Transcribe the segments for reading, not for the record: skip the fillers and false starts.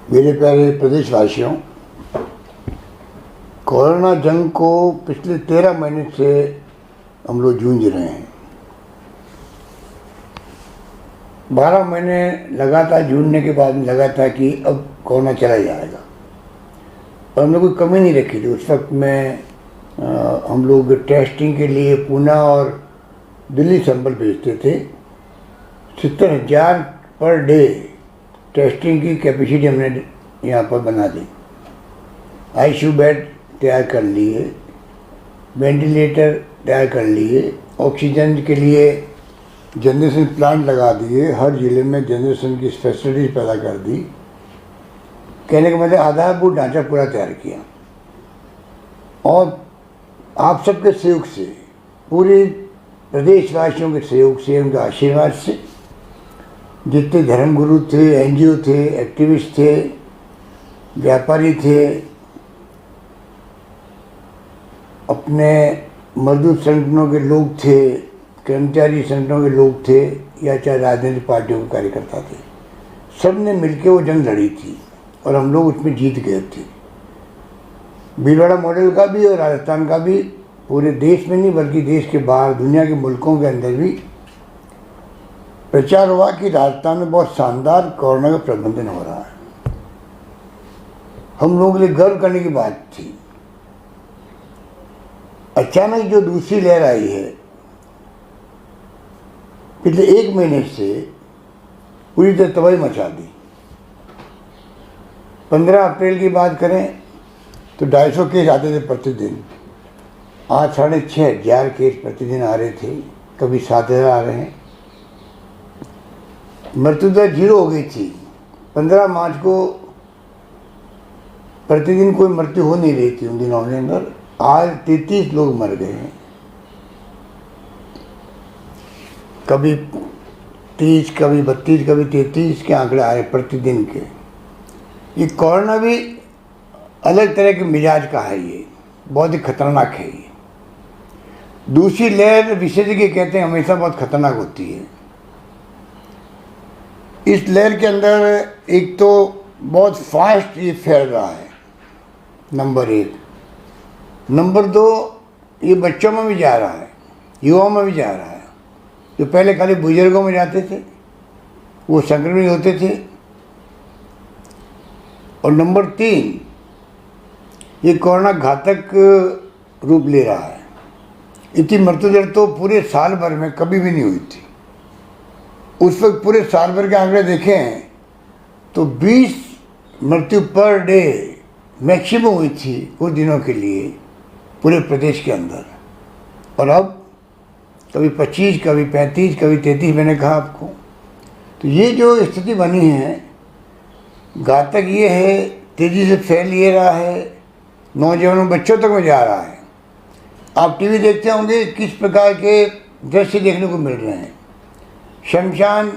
मेरे प्यारे प्रदेशवासियों, कोरोना जंग को पिछले 13 महीने से हम लोग जूझ रहे हैं। 12 महीने लगातार जूझने के बाद में लगा था कि अब कोरोना चला जाएगा, और हमने कोई कमी नहीं रखी थी। उस वक्त में हम लोग टेस्टिंग के लिए पूना और दिल्ली सैंपल भेजते थे। 70,000 पर डे टेस्टिंग की कैपेसिटी हमने यहाँ पर बना दी। आईसीयू बेड तैयार कर लिए, वेंटिलेटर तैयार कर लिए, ऑक्सीजन के लिए जनरेशन प्लांट लगा दिए, हर ज़िले में जनरेशन की फैसिलिटीज पैदा कर दी। कहने का मतलब आधारभूत ढांचा पूरा तैयार किया, और आप सबके सहयोग से, पूरे प्रदेशवासियों के सहयोग से, उनके आशीर्वाद से, जितने धर्मगुरु थे, एनजीओ थे, एक्टिविस्ट थे, व्यापारी थे, अपने मजदूर संगठनों के लोग थे, कर्मचारी संगठनों के लोग थे, या चाहे राजनीतिक पार्टियों के कार्यकर्ता थे, सब ने मिलकर वो जंग लड़ी थी और हम लोग उसमें जीत गए थे। भीलवाड़ा मॉडल का भी और राजस्थान का भी पूरे देश में नहीं बल्कि देश के बाहर, दुनिया के मुल्कों के अंदर भी प्रचार हुआ कि राजस्थान में बहुत शानदार कोरोना का प्रबंधन हो रहा है। हम लोगों के लिए गर्व करने की बात थी। अचानक जो दूसरी लहर आई है, पिछले 1 महीने से पूरी तरह तबाही मचा दी। 15 अप्रैल की बात करें तो 250 केस आते थे प्रतिदिन। आज 6,500 केस प्रतिदिन आ रहे थे, कभी 7,000 आ रहे हैं। मृत्यु दर 0 हो गई थी। 15 मार्च को प्रतिदिन कोई मृत्यु हो नहीं रही थी उन दिनों के अंदर। आज 33 लोग मर गए हैं, कभी 30, कभी 32, कभी 33 के आंकड़े आए प्रतिदिन के। ये कोरोना भी अलग तरह के मिजाज का है, ये बहुत ही खतरनाक है। ये दूसरी लहर विशेषज्ञ कहते हैं हमेशा बहुत खतरनाक होती है। इस लहर के अंदर एक तो बहुत फास्ट ये फैल रहा है, नंबर 1। नंबर 2, ये बच्चों में भी जा रहा है, युवाओं में भी जा रहा है। जो पहले खाली बुजुर्गों में जाते थे वो संक्रमित होते थे। और नंबर 3, ये कोरोना घातक रूप ले रहा है। इतनी मृत्यु दर तो पूरे साल भर में कभी भी नहीं हुई थी। उस वक्त पूरे साल भर के आंकड़े देखें तो 20 मृत्यु पर डे मैक्सिमम हुई थी कुछ दिनों के लिए पूरे प्रदेश के अंदर। और अब कभी 25, कभी 35, कभी 33, मैंने कहा आपको। तो ये जो स्थिति बनी है, घातक ये है, तेज़ी से फैल ये रहा है, नौजवानों बच्चों तक में जा रहा है। आप टीवी देखते होंगे किस प्रकार के दृश्य देखने को मिल रहे हैं। शमशान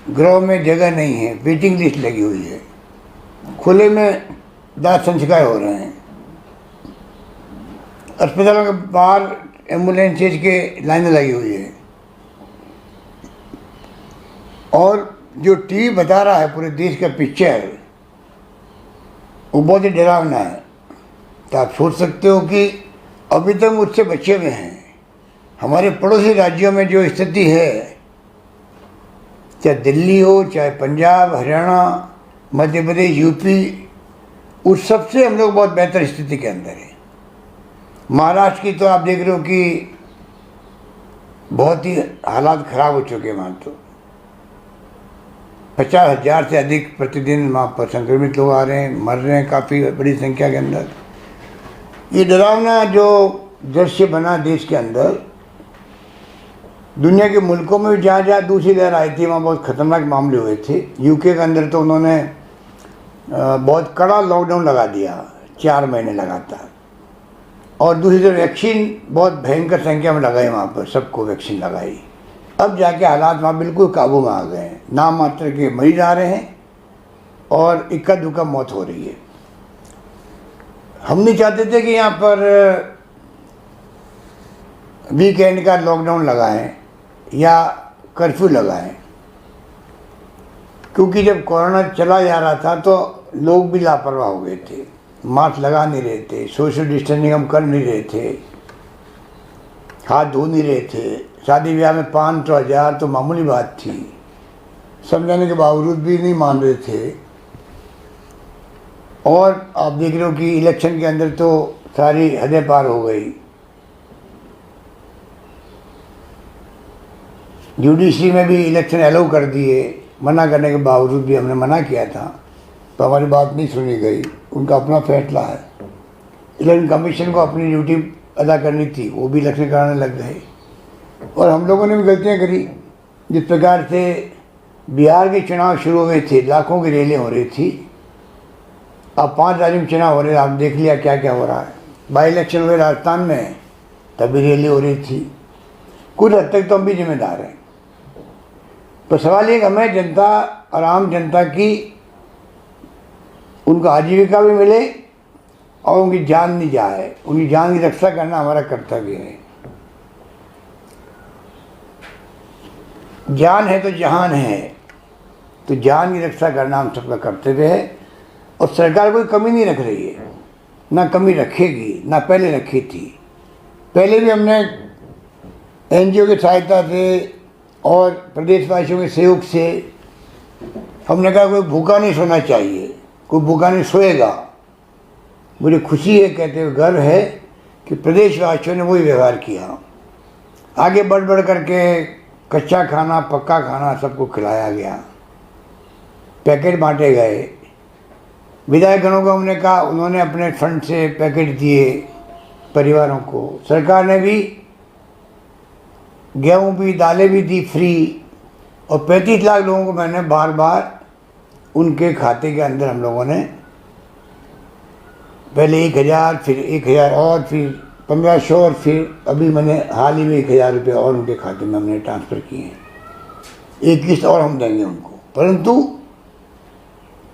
गृह में जगह नहीं है, वेटिंग लिस्ट लगी हुई है। खुले में दाह संस्कार हो रहे हैं। अस्पतालों के बाहर एम्बुलेंसेज के लाइनें लगी हुई है। और जो टीवी बता रहा है पूरे देश का पिक्चर, वो बहुत ही डरावना है। तो आप सोच सकते हो कि अभी तक मुझसे बचे हुए हैं। हमारे पड़ोसी राज्यों में जो स्थिति है, चाहे दिल्ली हो, चाहे पंजाब, हरियाणा, मध्य प्रदेश, यूपी, उस सबसे हम लोग बहुत बेहतर स्थिति के अंदर है। महाराष्ट्र की तो आप देख रहे हो कि बहुत ही हालात खराब हो चुके हैं। वहाँ तो 50,000 से अधिक प्रतिदिन वहाँ पर संक्रमित लोग आ रहे हैं, मर रहे हैं काफ़ी बड़ी संख्या के अंदर। ये डरावना जो दृश्य बना देश के अंदर, दुनिया के मुल्कों में भी जहाँ जहाँ दूसरी लहर आई थी वहाँ बहुत ख़तरनाक मामले हुए थे। यूके के अंदर तो उन्होंने बहुत कड़ा लॉकडाउन लगा दिया, 4 महीने लगातार। और दूसरी तरफ वैक्सीन बहुत भयंकर संख्या में लगाई, वहाँ पर सबको वैक्सीन लगाई। अब जाके हालात वहाँ बिल्कुल काबू में आ गए हैं। नाम मात्र के मरीज आ रहे हैं और इक्का दुक्का मौत हो रही है। हम नहीं चाहते थे कि यहाँ पर वीकेंड का लॉकडाउन लगाएं या कर्फ्यू लगाएं। क्योंकि जब कोरोना चला जा रहा था तो लोग भी लापरवाह हो गए थे, मास्क लगा नहीं रहे थे, सोशल डिस्टेंसिंग हम कर नहीं रहे थे, हाथ धो नहीं रहे थे। शादी ब्याह में 500-1000 तो मामूली बात थी, समझाने के बावजूद भी नहीं मान रहे थे। और आप देख रहे हो कि इलेक्शन के अंदर तो सारी हदें पार हो गई। जुडिशरी में भी इलेक्शन अलाउ कर दिए, मना करने के बावजूद भी हमने मना किया था तो हमारी बात नहीं सुनी गई। उनका अपना फैसला है। इलेक्शन कमीशन को अपनी ड्यूटी अदा करनी थी, वो भी इलेक्शन कराने लग गए। और हम लोगों ने भी गलतियाँ करी। जिस प्रकार से बिहार के चुनाव शुरू हुए थे, लाखों की रैलियाँ हो रही थी। अब 5 राज्यों में चुनाव हो रहे, आप देख लिया क्या क्या हो रहा है। बाई इलेक्शन हुए राजस्थान में, तभी रैली हो रही थी। कुछ हद तक तो हम भी जिम्मेदार हैं। तो सवाल ये कि हमें जनता और आम जनता की उनको आजीविका भी मिले और उनकी जान नहीं जाए। उनकी जान की रक्षा करना हमारा कर्तव्य है। जान है तो जहान है, तो जान की रक्षा करना हम सबका कर्तव्य है। और सरकार कोई कमी नहीं रख रही है, ना कमी रखेगी, ना पहले रखी थी। पहले भी हमने एनजीओ की सहायता से और प्रदेशवासियों के सहयोग से हमने कहा कोई भूखा नहीं सोना चाहिए, कोई भूखा नहीं सोएगा। मुझे खुशी है, कहते हुए गर्व है कि प्रदेशवासियों ने वही व्यवहार किया। आगे बढ़ बढ़ करके कच्चा खाना, पक्का खाना सबको खिलाया गया, पैकेट बांटे गए। विधायकगणों को हमने कहा, उन्होंने अपने फंड से पैकेट दिए परिवारों को। सरकार ने भी गेहूँ भी, दालें भी दी फ्री। और 35 लाख लोगों को मैंने बार बार उनके खाते के अंदर हम लोगों ने पहले 1000, फिर 1000 और फिर 1500 और फिर अभी मैंने हाल ही में 1000 रुपये और उनके खाते में हमने ट्रांसफ़र किए हैं। एक किस्त और हम देंगे उनको। परंतु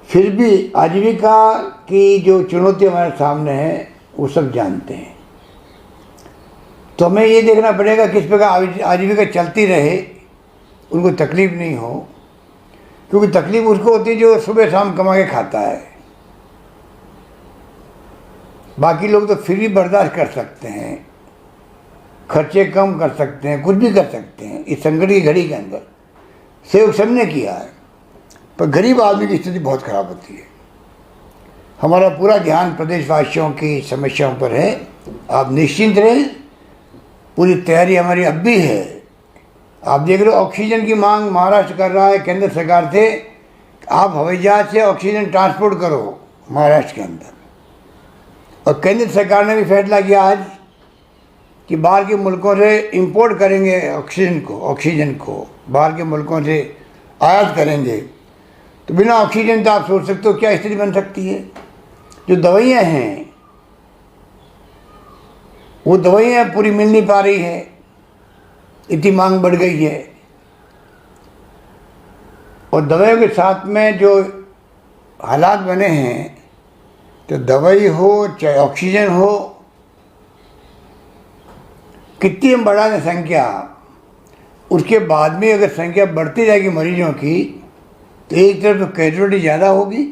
फिर भी आजीविका की जो चुनौती हमारे सामने है वो सब जानते हैं। तो हमें ये देखना पड़ेगा किस प्रकार आजीविका चलती रहे, उनको तकलीफ़ नहीं हो। क्योंकि तकलीफ़ उसको होती है जो सुबह शाम कमा के खाता है। बाकी लोग तो फिर भी बर्दाश्त कर सकते हैं, खर्चे कम कर सकते हैं, कुछ भी कर सकते हैं। इस संकट की घड़ी के अंदर सहयोग सबने किया है, पर गरीब आदमी की स्थिति बहुत ख़राब होती है। हमारा पूरा ध्यान प्रदेशवासियों की समस्याओं पर है। आप निश्चिंत रहें, पूरी तैयारी हमारी अब भी है। आप देख रहे हो ऑक्सीजन की मांग महाराष्ट्र कर रहा है केंद्र सरकार से। आप हवाई जहाज से ऑक्सीजन ट्रांसपोर्ट करो महाराष्ट्र के अंदर। और केंद्र सरकार ने भी फैसला किया आज कि बाहर के मुल्कों से इंपोर्ट करेंगे ऑक्सीजन को बाहर के मुल्कों से आयात करेंगे। तो बिना ऑक्सीजन तो आप सोच सकते हो क्या स्थिति बन सकती है। जो दवाइयाँ हैं वो दवाइयाँ पूरी मिल नहीं पा रही है, इतनी मांग बढ़ गई है। और दवाइयों के साथ में जो हालात बने हैं, तो दवाई हो चाहे ऑक्सीजन हो, कितनी हम बढ़ा दें संख्या, उसके बाद में अगर संख्या बढ़ती जाएगी मरीजों की, तो एक तरफ तो कैजुअलिटी ज़्यादा होगी,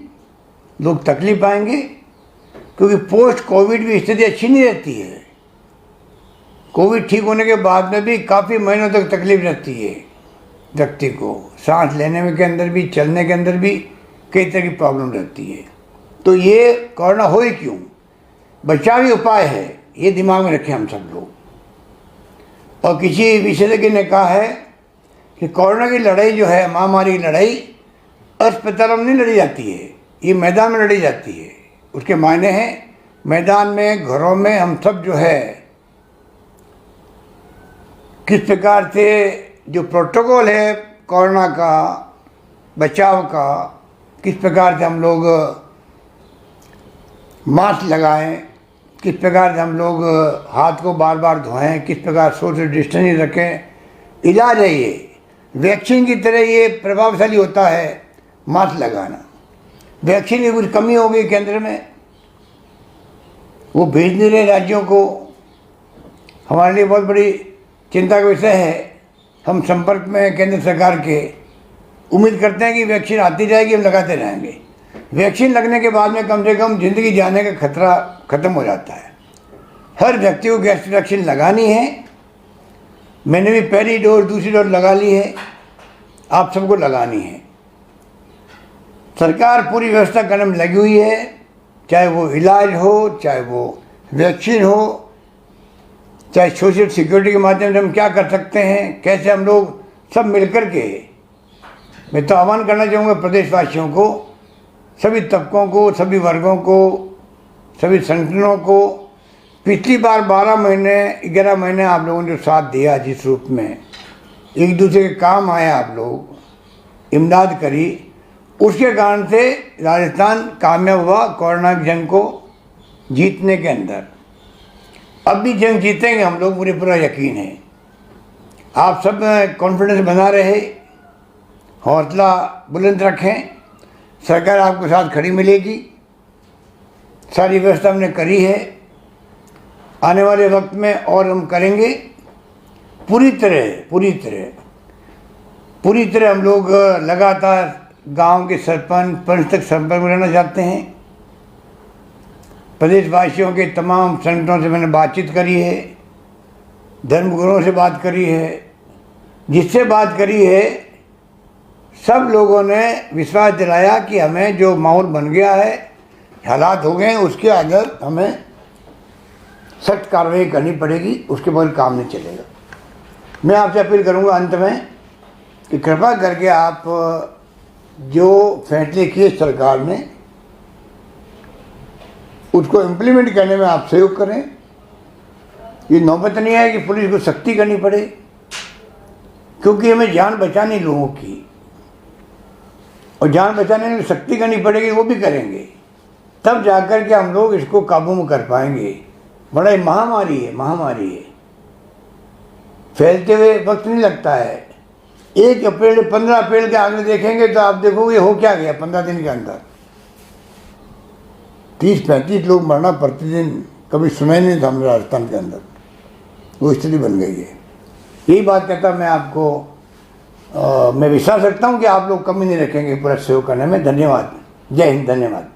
लोग तकलीफ पाएंगे। क्योंकि पोस्ट कोविड भी स्थिति अच्छी नहीं रहती है। कोविड ठीक होने के बाद में भी काफ़ी महीनों तक तकलीफ रहती है व्यक्ति को, सांस लेने में के अंदर भी, चलने के अंदर भी कई तरह की प्रॉब्लम रहती है। तो ये कोरोना हो ही क्यों, बचावी उपाय है, ये दिमाग में रखें हम सब लोग। और किसी विशेषज्ञ ने कहा है कि कोरोना की लड़ाई जो है, महामारी की लड़ाई अस्पतालों में नहीं लड़ी जाती है, ये मैदान में लड़ी जाती है। उसके मायने हैं मैदान में, घरों में हम सब जो है किस प्रकार से जो प्रोटोकॉल है कोरोना का बचाव का, किस प्रकार से हम लोग मास्क लगाएं, किस प्रकार से हम लोग हाथ को बार बार धोएं, किस प्रकार सोशल डिस्टेंसिंग रखें। इलाज है ये, वैक्सीन की तरह ये प्रभावशाली होता है मास्क लगाना। वैक्सीन की कुछ कमी हो गई केंद्र में, वो भेज नहीं रहे राज्यों को। हमारे लिए बहुत बड़ी चिंता का विषय है। हम संपर्क में केंद्र सरकार के, उम्मीद करते हैं कि वैक्सीन आती जाएगी, हम लगाते रहेंगे। वैक्सीन लगने के बाद में कम से कम ज़िंदगी जाने का खतरा ख़त्म हो जाता है। हर व्यक्ति को वैक्सीन लगानी है। मैंने भी पहली डोज दूसरी डोज लगा ली है, आप सबको लगानी है। सरकार पूरी व्यवस्था करने में लगी हुई है, चाहे वो इलाज हो, चाहे वो वैक्सीन हो, चाहे सोशल सिक्योरिटी के माध्यम से हम क्या कर सकते हैं, कैसे हम लोग सब मिलकर के। मैं तो आह्वान करना चाहूँगा प्रदेशवासियों को, सभी तबकों को, सभी वर्गों को, सभी संगठनों को। पिछली बार 12 महीने 11 महीने आप लोगों ने जो साथ दिया, जिस रूप में एक दूसरे के काम आए, आप लोग इमदाद करी, उसके कारण से राजस्थान कामयाब हुआ कोरोना की जंग को जीतने के अंदर। अब भी जंग जीतेंगे हम लोग, मुझे पूरा यकीन है। आप सब कॉन्फिडेंस बना रहे, हौसला बुलंद रखें। सरकार आपके साथ खड़ी मिलेगी। सारी व्यवस्था हमने करी है, आने वाले वक्त में और हम करेंगे। पूरी तरह हम लोग लगातार गांव के सरपंच पंच तक संपर्क में रहना चाहते हैं। प्रदेशवासियों के तमाम संगठनों से मैंने बातचीत करी है, धर्मगुरुओं से बात करी है, जिससे बात करी है सब लोगों ने विश्वास दिलाया कि हमें जो माहौल बन गया है, हालात हो गए हैं, उसके अंदर हमें सख्त कार्रवाई करनी पड़ेगी, उसके बगैर काम नहीं चलेगा। मैं आपसे अपील करूंगा अंत में कि कृपा करके आप जो फैसले किए सरकार ने, उसको इम्प्लीमेंट करने में आप सहयोग करें। ये नौबत नहीं है कि पुलिस को सख्ती करनी पड़े, क्योंकि हमें जान बचानी लोगों की, और जान बचाने में सख्ती करनी पड़ेगी, वो भी करेंगे, तब जाकर के हम लोग इसको काबू में कर पाएंगे। बड़ा महामारी है, फैलते हुए वक्त नहीं लगता है। 1 अप्रैल 15 अप्रैल के आगे देखेंगे तो आप देखोगे हो क्या गया 15 दिन के अंदर। 30-35 लोग मरना प्रतिदिन, कभी सुना ही नहीं था हमारे राजस्थान के अंदर, वो स्थिति बन गई है। यही बात कहता मैं आपको मैं विश्वास रखता हूँ कि आप लोग कमी नहीं रखेंगे पूरा सहयोग करने में। धन्यवाद। जय हिंद। धन्यवाद।